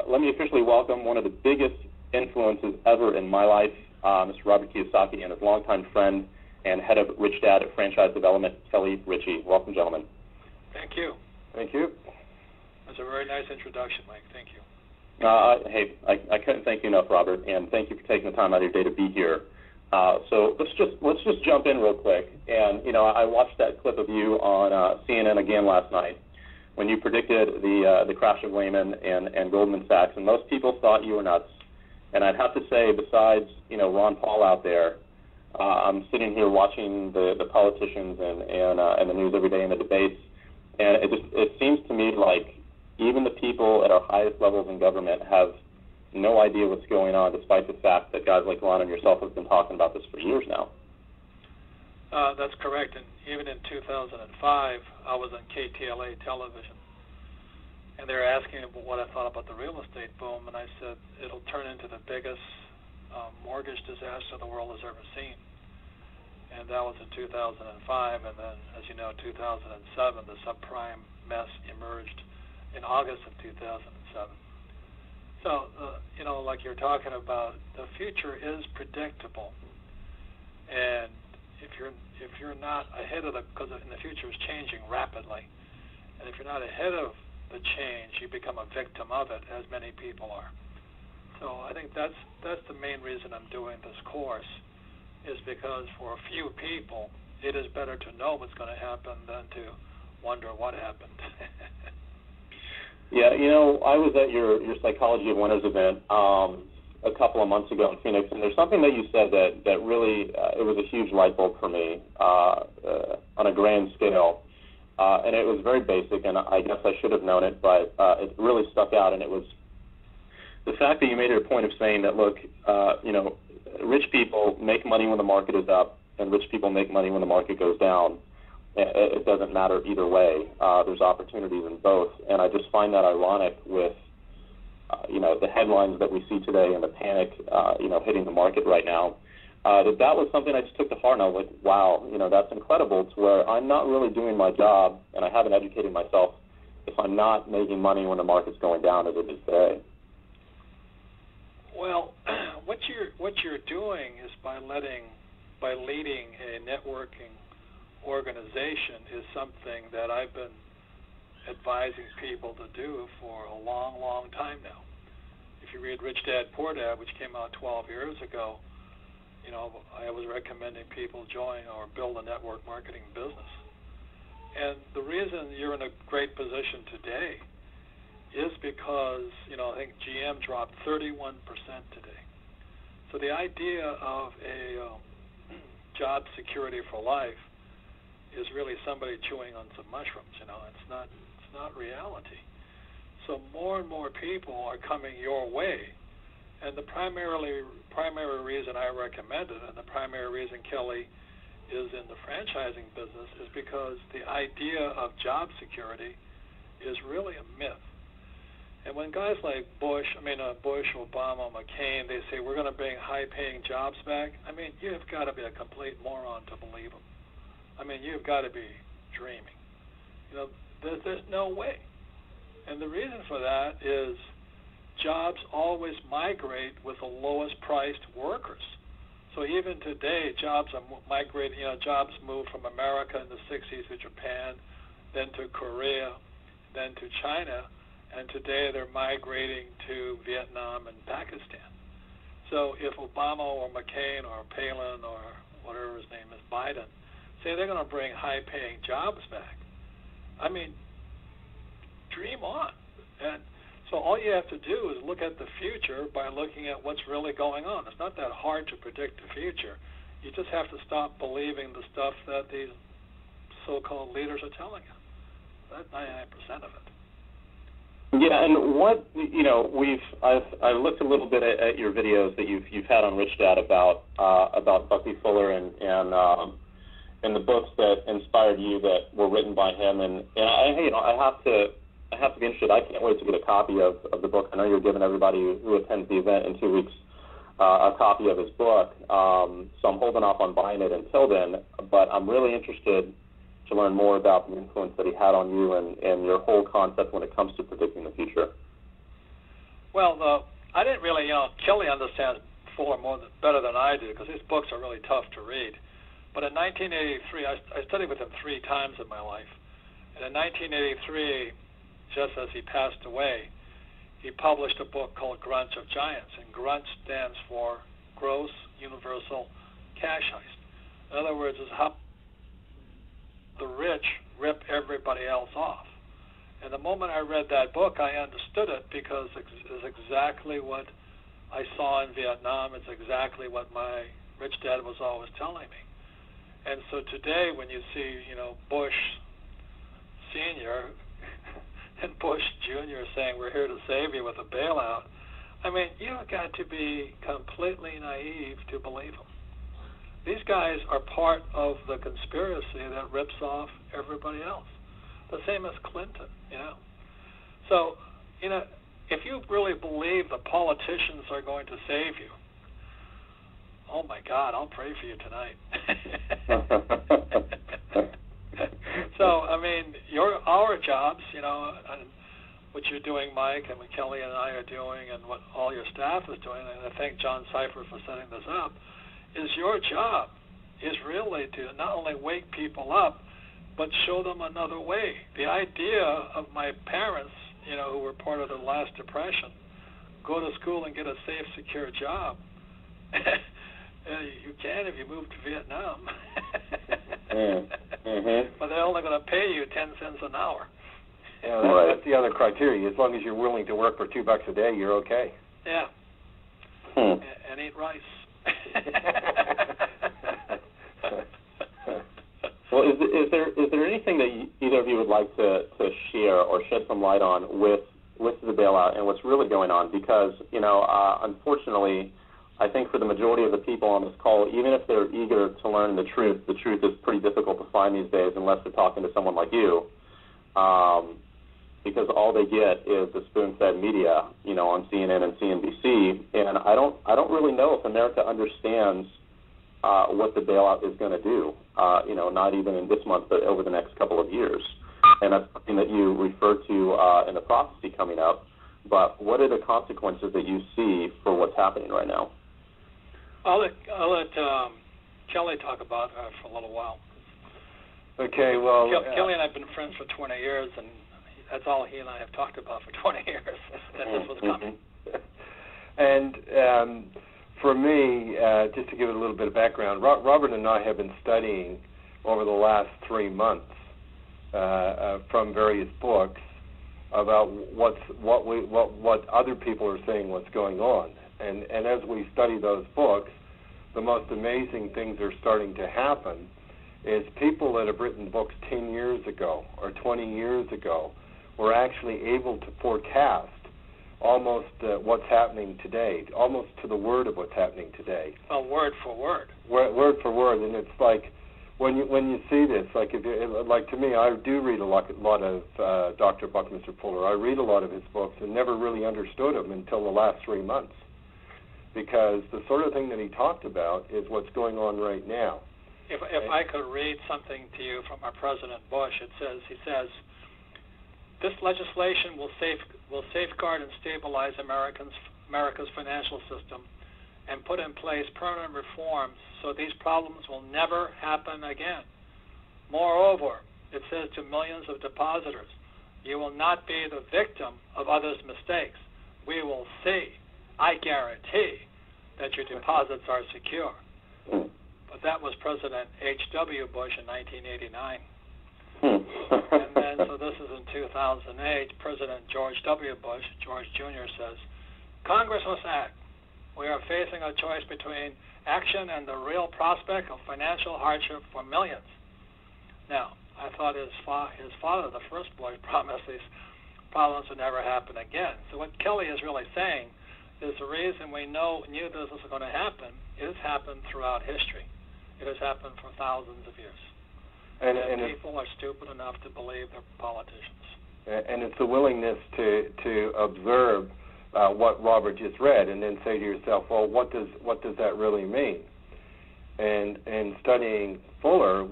Let me officially welcome one of the biggest influences ever in my life, Mr. Robert Kiyosaki, and his longtime friend and head of Rich Dad at Franchise Development, Kelly Ritchie. Welcome, gentlemen. Thank you. Thank you. That's a very nice introduction, Mike. Thank you. Hey, I couldn't thank you enough, Robert, and thank you for taking the time out of your day to be here. So let's just jump in real quick. And I watched that clip of you on CNN again last night when you predicted the crash of Lehman and Goldman Sachs, and most people thought you were nuts. And I'd have to say, besides Ron Paul out there, I'm sitting here watching the politicians and the news every day and the debates, and it seems to me like even the people at our highest levels in government have no idea what's going on, despite the fact that guys like Ron and yourself have been talking about this for years now. That's correct. And even in 2005, I was on KTLA television, and they were asking what I thought about the real estate boom, and I said it'll turn into the biggest mortgage disaster the world has ever seen. And that was in 2005, and then, as you know, 2007, the subprime mess emerged in August of 2007. So, like you're talking about, the future is predictable, and if you're not ahead of because the future is changing rapidly, and if you're not ahead of the change, you become a victim of it, as many people are. So I think that's the main reason I'm doing this course, is because for a few people, it is better to know what's going to happen than to wonder what happened. Yeah, I was at your Psychology of Winners event a couple of months ago in Phoenix, and there's something that you said that really, it was a huge light bulb for me on a grand scale, and it was very basic, and I guess I should have known it, but it really stuck out, and it was the fact that you made it a point of saying that, look, rich people make money when the market is up, and rich people make money when the market goes down. It doesn't matter either way. There's opportunities in both, and I just find that ironic with, the headlines that we see today and the panic, hitting the market right now. That was something I just took to heart, and I was like, wow, that's incredible, to where I'm not really doing my job, and I haven't educated myself if I'm not making money when the market's going down as it is today. Well, what you're doing is by leading a networking organization is something that I've been advising people to do for a long, long time now. If you read Rich Dad, Poor Dad, which came out 12 years ago, I was recommending people join or build a network marketing business. And the reason you're in a great position today is because, I think GM dropped 31% today. So the idea of a job security for life is really somebody chewing on some mushrooms. It's not reality. So more and more people are coming your way, and the primary reason I recommend it, and the primary reason Kelly is in the franchising business, is because the idea of job security is really a myth. And when guys like Bush, Obama, McCain, they say we're going to bring high-paying jobs back, you have got to be a complete moron to believe them. You've got to be dreaming. There's no way. And the reason for that is jobs always migrate with the lowest priced workers. So even today, jobs are migrating. Jobs moved from America in the 60s to Japan, then to Korea, then to China, and today they're migrating to Vietnam and Pakistan. So if Obama or McCain or Palin or whatever his name is, Biden, say they're going to bring high-paying jobs back, dream on. And so all you have to do is look at the future by looking at what's really going on. It's not that hard to predict the future. You just have to stop believing the stuff that these so-called leaders are telling you. That's 99% of it. Yeah, and what I've looked a little bit at your videos that you've had on Rich Dad about Bucky Fuller and the books that inspired you that were written by him, and I have to be interested. I can't wait to get a copy of the book. I know you're giving everybody who attends the event in 2 weeks a copy of his book, so I'm holding off on buying it until then. But I'm really interested to learn more about the influence that he had on you and your whole concept when it comes to predicting the future. Well, I didn't really, Kelly understands Fuller better than I do because his books are really tough to read. But in 1983, I studied with him 3 times in my life. And in 1983, just as he passed away, he published a book called Grunts of Giants. And grunt stands for Gross Universal Cash Heist. In other words, it's how the rich rip everybody else off. And the moment I read that book, I understood it because it's exactly what I saw in Vietnam. It's exactly what my rich dad was always telling me. And so today, when you see, Bush Sr. and Bush Jr. saying we're here to save you with a bailout, I mean, you've got to be completely naive to believe them. These guys are part of the conspiracy that rips off everybody else. The same as Clinton, So, if you really believe the politicians are going to save you, oh my God, I'll pray for you tonight. So, I mean, our jobs, and what you're doing, Mike, and what Kelly and I are doing, and what all your staff is doing, and I thank John Cipher for setting this up, is your job is really to not only wake people up, but show them another way. The idea of my parents, who were part of the last depression, go to school and get a safe, secure job. You can if you move to Vietnam. But they're only going to pay you 10 cents an hour. Yeah, that's the other criteria. As long as you're willing to work for $2 a day, you're okay. Yeah. And eat rice. Well, is there anything that either of you would like to share or shed some light on with the bailout and what's really going on? Because, unfortunately, I think for the majority of the people on this call, even if they're eager to learn the truth is pretty difficult to find these days unless they're talking to someone like you, because all they get is the spoon-fed media, on CNN and CNBC, and I don't really know if America understands what the bailout is going to do, not even in this month, but over the next couple of years. And that's something that you referred to in the prophecy coming up. But what are the consequences that you see for what's happening right now? I'll let Kelly talk about it for a little while. Okay, well... Kelly and I have been friends for 20 years, and that's all he and I have talked about for 20 years, that this was coming. And for me, just to give it a little bit of background, Robert and I have been studying over the last 3 months from various books about what other people are saying, what's going on. And as we study those books, the most amazing things are starting to happen is people that have written books 10 years ago or 20 years ago were actually able to forecast almost what's happening today, almost to the word of what's happening today. Well, word for word. Word for word, and it's like when you see this, like to me, I do read a lot of Dr. Buckminster Fuller. I read a lot of his books and never really understood him until the last 3 months, because the sort of thing that he talked about is what's going on right now. If I could read something to you from our President Bush, he says, this legislation will safeguard and stabilize America's financial system and put in place permanent reforms so these problems will never happen again. Moreover, it says to millions of depositors, you will not be the victim of others' mistakes. We will see, I guarantee, that your deposits are secure. But that was President H.W. Bush in 1989. And then, so this is in 2008, President George W. Bush, George Jr. says, Congress must act. We are facing a choice between action and the real prospect of financial hardship for millions. Now, I thought his father, the first Bush, promised these problems would never happen again. So what Kelly is really saying is the reason we knew this was going to happen is happened throughout history. It has happened for thousands of years. And people are stupid enough to believe they're politicians. And it's the willingness to observe what Robert just read and then say to yourself, well, what does that really mean? And studying Fuller,